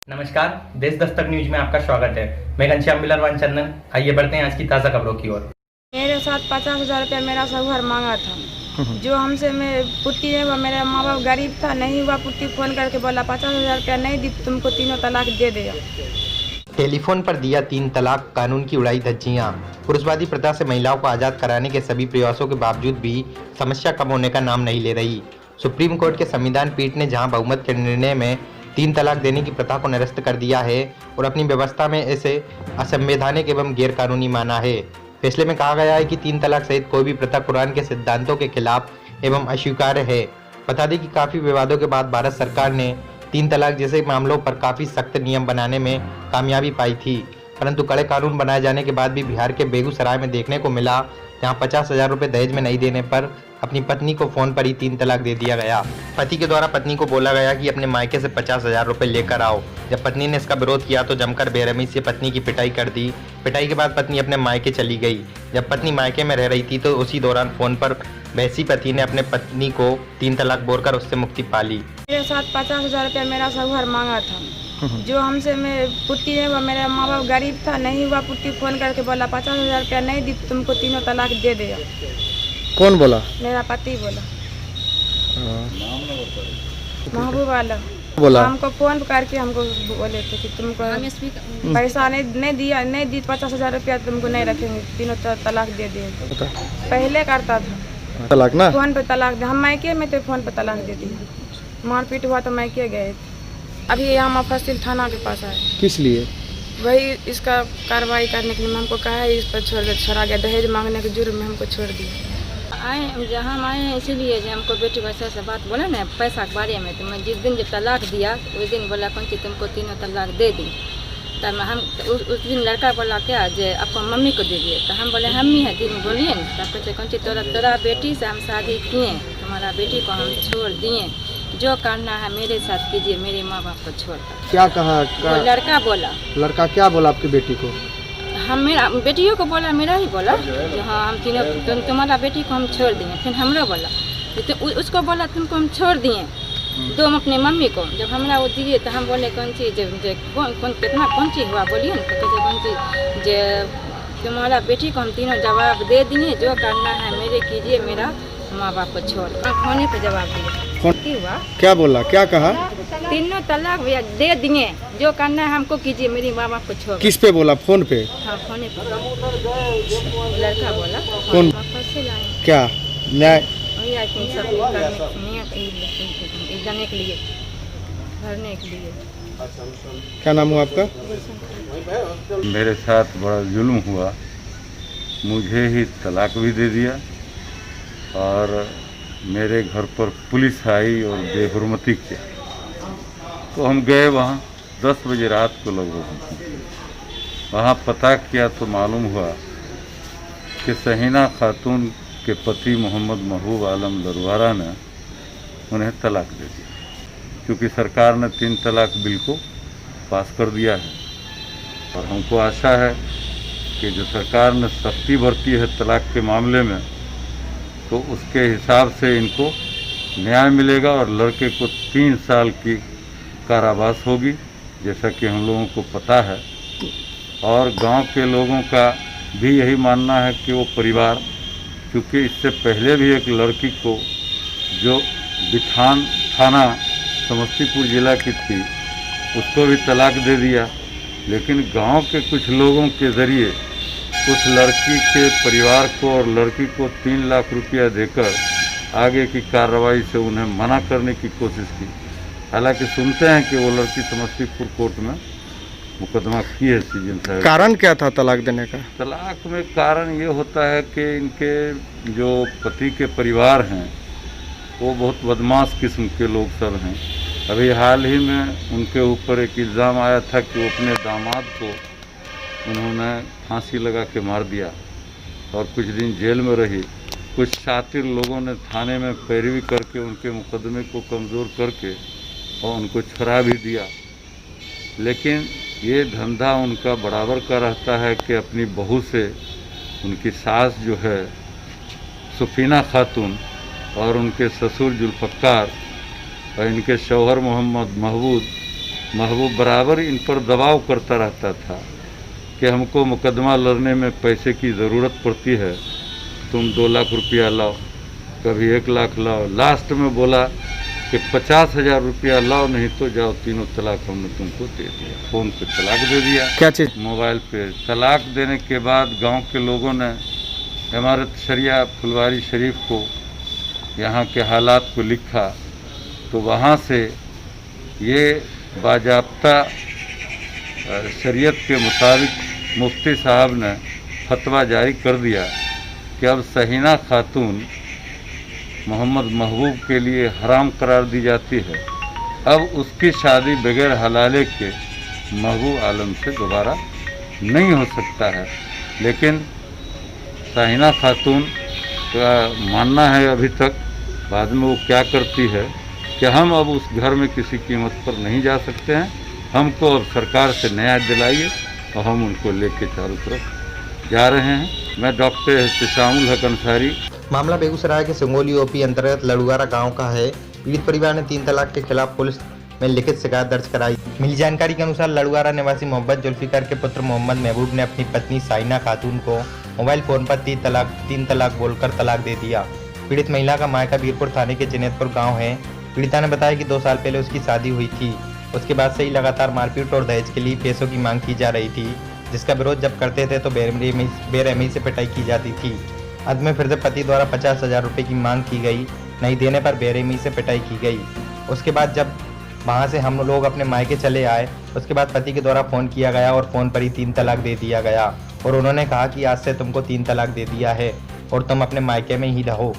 नमस्कार, देश दस्तक न्यूज में आपका स्वागत है। मैं घनश्याम मिलरवान चंदन। आइए बढ़ते हैं आज की ताज़ा खबरों की ओर। मेरे साथ 50,000 रुपया मेरा शौहर मांगा था। जो हमसे मैं पुट्टी है वो मेरा माँ बाप गरीब था, नहीं हुआ पुट्टी। फोन करके बोला 50,000 रुपया नहीं दी, तुमको तीनों तलाक दे दिया। टेलीफोन पर दिया 3 तलाक, कानून की उड़ाई धज्जियां। पुरुषवादी प्रथा से महिलाओं को आज़ाद कराने के सभी प्रयासों के बावजूद भी समस्या कम होने का नाम नहीं ले रही। सुप्रीम कोर्ट के संविधान पीठ ने जहां बहुमत के निर्णय में 3 तलाक देने की प्रथा को निरस्त कर दिया है और अपनी व्यवस्था में इसे असंवैधानिक एवं गैरकानूनी माना है। फैसले में कहा गया है कि 3 तलाक सहित कोई भी प्रथा कुरान के सिद्धांतों के खिलाफ एवं अस्वीकार्य है। बता दें कि काफ़ी विवादों के बाद भारत सरकार ने 3 तलाक जैसे मामलों पर काफ़ी सख्त नियम बनाने में कामयाबी पाई थी, परंतु कड़े कानून बनाए जाने के बाद भी बिहार के बेगूसराय में देखने को मिला, जहां 50,000 रुपये दहेज में नहीं देने पर अपनी पत्नी को फोन पर ही 3 तलाक दे दिया गया। पति के द्वारा पत्नी को बोला गया कि अपने मायके से 50,000 रुपये लेकर आओ। जब पत्नी ने इसका विरोध किया तो जमकर बेरहमी से पत्नी की पिटाई कर दी। पिटाई के बाद पत्नी अपने मायके चली गई। जब पत्नी मायके में रह रही थी तो उसी दौरान फोन पर बहसी पति ने अपने पत्नी को 3 तलाक बोलकर उससे मुक्ति पा ली। मेरे साथ 50,000 रुपया मेरा शौहर मांगा था। जो हमसे मैं पुट्टी है वो मेरा माँ बाप गरीब था, नहीं हुआ पुट्टी। फोन करके बोला 50,000 रुपया नहीं दी, तुमको तीनों तलाक दे दिया। कौन बोला? मेरा पति बोला, महबूब आलम बोला हमको फोन करके हमको बोले थे कि तुमको पैसा नहीं दिया, नहीं दी 50,000 रुपया तुमको नहीं रखेंगे, तीनों तलाक दे दिए। पहले करता था तलाक ना, फोन पे तलाक दे। हम मायके में थे, फोन पे तलाक दे दिया। मारपीट हुआ तो मायके गए। अभी यहाँ मुफस्सिल थाना के पास आए। किस लिए? वही इसका कार्रवाई करने के लिए हमको कहा है, इस पर छोड़ा गया। दहेज मांगने के जुर्म में हमको छोड़ दिया। जहाँ हम आए हैं इसीलिए जो हमको बेटी वैसा से बात बोला ना पैसा के बारे में, तो मैं जिस दिन जब तलाक दिया उस दिन बोला कौन सी तुमको तीनों तलाक दे दी। तब हम उस दिन लड़का बोला क्या जे आपको मम्मी को दे दिए। तो हम बोले हम ही है दिन बोलिए ना। तब कहते कौन सी तोरा बेटी से हम शादी किए, तुम्हारा बेटी को हम छोड़ दिए, जो करना है मेरे साथ कीजिए, मेरे माँ बाप को छोड़कर। क्या कहा? वो लड़का बोला। लड़का क्या बोला आपकी बेटी को? हम मेरा बेटियों को बोला, मेरा ही बोला कि हाँ हम तीनों तुम्हारा बेटी को हम छोड़ दिए। फिर हमरो बोला तो उसको बोला तुमको हम छोड़ दिए, दो अपने मम्मी को। जब हमरा वो दिए तो हम बोले कौन चीज़ कितना कौन चीज़ हुआ बोलिए ना। तो कहते कौन चीज़ जे तुम्हारा बेटी को हम तीनों जवाब दे दिए, जो करना है मेरे कीजिए, मेरा माँ बाप को छोड़। फोने पे जवाब दिए हुआ। क्या बोला, क्या कहा? तीनों तलाक दे दिए, जो करना है हमको कीजिए, मेरी माँ बाप को छोड़। किस पे बोला? फोन पे? हाँ फोने पे लड़का बोला। कौन? क्या न्याय जाने के लिए, भरने के लिए। क्या नाम हुआ आपका? मेरे साथ बड़ा जुल्म हुआ, मुझे ही तलाक भी दे दिया और मेरे घर पर पुलिस आई और बेहुरमती किया। तो हम गए वहाँ 10 बजे रात को लगभग। वहाँ पता किया तो मालूम हुआ कि सहीना खातून के पति मोहम्मद महबूब आलम दरबारा ने उन्हें तलाक दे दिया, क्योंकि सरकार ने 3 तलाक बिल को पास कर दिया है। और हमको आशा है कि जो सरकार ने सख्ती बरती है तलाक के मामले में, तो उसके हिसाब से इनको न्याय मिलेगा और लड़के को 3 साल की कारावास होगी, जैसा कि हम लोगों को पता है। और गांव के लोगों का भी यही मानना है कि वो परिवार, क्योंकि इससे पहले भी एक लड़की को जो बिठान थाना समस्तीपुर जिला की थी उसको भी तलाक दे दिया, लेकिन गांव के कुछ लोगों के ज़रिए उस लड़की के परिवार को और लड़की को 3 लाख रुपया देकर आगे की कार्रवाई से उन्हें मना करने की कोशिश की। हालांकि सुनते हैं कि वो लड़की समस्तीपुर कोर्ट में मुकदमा की है सीजन साहब। कारण क्या था तलाक देने का? तलाक में कारण ये होता है कि इनके जो पति के परिवार हैं वो बहुत बदमाश किस्म के लोग सब हैं। अभी हाल ही में उनके ऊपर एक इल्ज़ाम आया था कि वो अपने दामाद को उन्होंने फांसी लगा के मार दिया और कुछ दिन जेल में रही। कुछ शातिर लोगों ने थाने में पैरवी करके उनके मुकदमे को कमज़ोर करके और उनको छुड़ा भी दिया। लेकिन ये धंधा उनका बराबर का रहता है कि अपनी बहू से उनकी सास जो है सुफीना खातून और उनके ससुर जुल्फ़कार और इनके शौहर मोहम्मद महबूब महबूब बराबर इन पर दबाव करता रहता था कि हमको मुकदमा लड़ने में पैसे की ज़रूरत पड़ती है, तुम 2 लाख रुपया लाओ, कभी 1 लाख लाओ। लास्ट में बोला कि 50,000 रुपया लाओ, नहीं तो जाओ, तीनों तलाक हमने तुमको दे दिया। फ़ोन पे तलाक दे दिया, क्या चीज़? मोबाइल पे तलाक देने के बाद गांव के लोगों ने इमारत शरिया फुलवारी शरीफ को, यहाँ के हालात को लिखा, तो वहाँ से ये बाजाब्ता शरीयत के मुताबिक मुफ्ती साहब ने फतवा जारी कर दिया कि अब सहीना खातून मोहम्मद महबूब के लिए हराम करार दी जाती है। अब उसकी शादी बगैर हलाले के महबूब आलम से दोबारा नहीं हो सकता है। लेकिन सहीना खातून का मानना है अभी तक, बाद में वो क्या करती है, कि हम अब उस घर में किसी कीमत पर नहीं जा सकते हैं, हमको अब सरकार से न्याय दिलाइए, और हम उनको लेके चारों तरफ जा रहे हैं। मैं डॉक्टर इस्तेशामुल हक अंसारी। मामला बेगूसराय के सिंगोली ओपी अंतर्गत लड़ुआरा गांव का है। पीड़ित परिवार ने 3 तलाक के खिलाफ पुलिस में लिखित शिकायत दर्ज कराई। मिली जानकारी के अनुसार लड़ुआरा निवासी मोहम्मद जुल्फिकार के पुत्र मोहम्मद महबूब ने अपनी पत्नी साइना खातून को मोबाइल फोन पर 3 तलाक बोलकर तलाक दे दिया। पीड़ित महिला का मायका बीरपुर थाने के जिनेतपुर गाँव है। पीड़िता ने बताया कि 2 साल पहले उसकी शादी हुई थी। उसके बाद से ही लगातार मारपीट और दहेज के लिए पैसों की मांग की जा रही थी, जिसका विरोध जब करते थे तो बेरहमी से पिटाई की जाती थी। अंत में फिर से पति द्वारा 50,000 रुपये की मांग की गई, नहीं देने पर बेरहमी से पिटाई की गई। उसके बाद जब वहां से हम लोग अपने मायके चले आए, उसके बाद पति के द्वारा फ़ोन किया गया और फ़ोन पर ही 3 तलाक दे दिया गया, और उन्होंने कहा कि आज से तुमको 3 तलाक दे दिया है और तुम अपने मायके में ही रहो।